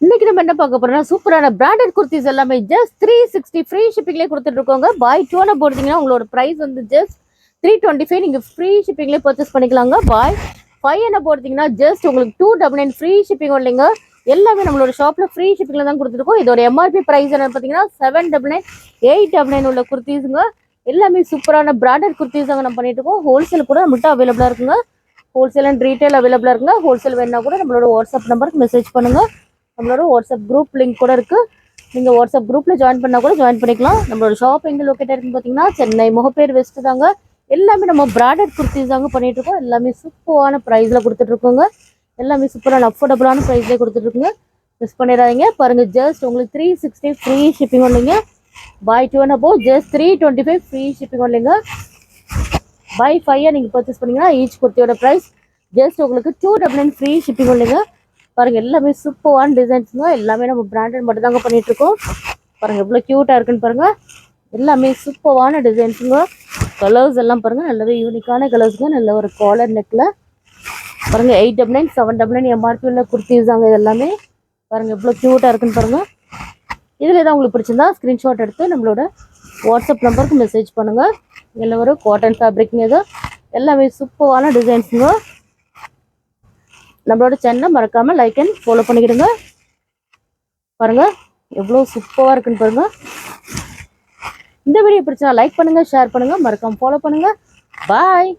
இன்னைக்கு நம்ம என்ன பார்க்க போறோம்னா சூப்பரான பிராண்டட் குர்த்திஸ் எல்லாமே ஜஸ்ட் 360 ஃப்ரீ ஷிப்பிங்லேயே கொடுத்துட்டு இருக்கோங்க. பாய் 2 போடுறீங்கன்னா உங்களோட ப்ரைஸ் வந்து ஜஸ்ட் 325 நீங்கள் ஃப்ரீ ஷிப்பிங்லேயே பர்ச்சேஸ் பண்ணிக்கலாங்க. பாய் 5 என்ன போடுறீங்கன்னா ஜஸ்ட் உங்களுக்கு 299 ஃப்ரீ ஷிப்பிங் இல்லைங்க. எல்லாமே நம்மளோட ஷாப்பில் ஃப்ரீ ஷிப்பிங்கில் தான் கொடுத்துருக்கோம். இதோட எம்ஆர்பி ப்ரைஸ் என்ன பார்த்தீங்கன்னா 799 899 உள்ள குர்த்திஸுங்க. எல்லாமே சூப்பரான பிராண்டட் குர்த்திஸ் தாங்க நம்ம பண்ணிட்டு இருக்கோம். ஹோல்சேல் கூட நம்மகிட்ட அவைலபிளாக இருக்குங்க. ஹோல்சேல் அண்ட் ரீட்டைல் அவைலபிளாக இருக்குங்க. ஹோல்சேல் வேணா கூட நம்மளோட வாட்ஸ்அப் நம்பருக்கு மெசேஜ் பண்ணுங்க. நம்மளோட வாட்ஸ்அப் குரூப் லிங்க் கூட இருக்குது. நீங்கள் வாட்ஸ்அப் குரூப்பில் ஜாயின் பண்ணால் கூட ஜாயின் பண்ணிக்கலாம். நம்மளோட ஷாப் எங்கே லொக்கேட் இருக்குன்னு பார்த்தீங்கன்னா சென்னை முகப்பேர் வெஸ்ட்டு தாங்க. எல்லாமே நம்ம பிராண்டட் குர்த்திஸ் தாங்க பண்ணிகிட்ருக்கோம். எல்லாமே சூப்பரான ப்ரைஸில் கொடுத்துட்ருக்கோங்க. எல்லாமே சூப்பரான அஃபோர்டபுளான ப்ரைஸ்லேயே கொடுத்துட்ருக்குங்க. மிஸ் பண்ணிடாதீங்க. பாருங்கள், ஜஸ்ட் உங்களுக்கு 360 ஃப்ரீ ஷிப்பிங் இல்லைங்க. பாய் 2 அப்போ ஜஸ்ட் 325 ஃப்ரீ ஷிப்பிங் இல்லைங்க. பாய் 5 நீங்கள் பர்ச்சேஸ் பண்ணிங்கன்னா ஈச் குர்த்தியோட ப்ரைஸ் ஜஸ்ட் உங்களுக்கு 299 ஃப்ரீ ஷிப்பிங் இல்லைங்க. பாருங்கள், எல்லாமே சூப்பரான டிசைன்ஸுங்க. எல்லாமே நம்ம பிராண்டட் மட்டும் தாங்க பண்ணிகிட்ருக்கோம். பாருங்கள் எவ்வளோ க்யூட்டாக இருக்குன்னு பாருங்கள். எல்லாமே சூப்பரான டிசைன்ஸுங்க. கலர்ஸ் எல்லாம் பாருங்கள் நல்லாவே யூனிக்கான கலர்ஸுங்க. நல்ல ஒரு காலர் நெக்கில் பாருங்கள் 899 799 எம்ஆர்பி உள்ள குர்த்திஸ் தாங்க இது எல்லாமே. பாருங்கள் எவ்வளோ க்யூட்டாக இருக்குன்னு பாருங்கள். இதில் தான் உங்களுக்கு பிடிச்சிருந்தா ஸ்க்ரீன்ஷாட் எடுத்து நம்மளோட வாட்ஸ்அப் நம்பருக்கு மெசேஜ் பண்ணுங்கள். எல்லாம் ஒரு காட்டன் ஃபேப்ரிக்ங்க. இது எல்லாமே சூப்பரான டிசைன்ஸுங்க. நம்மளோட சேனலை மறக்காம லைக் அண்ட் ஃபாலோ பண்ணிக்கிடுங்க. பாருங்க எவ்வளோ சூப்பராக இருக்குன்னு பாருங்க. இந்த வீடியோ பிடிச்சா லைக் பண்ணுங்க, ஷேர் பண்ணுங்க, மறக்காம ஃபாலோ பண்ணுங்க. பாய்.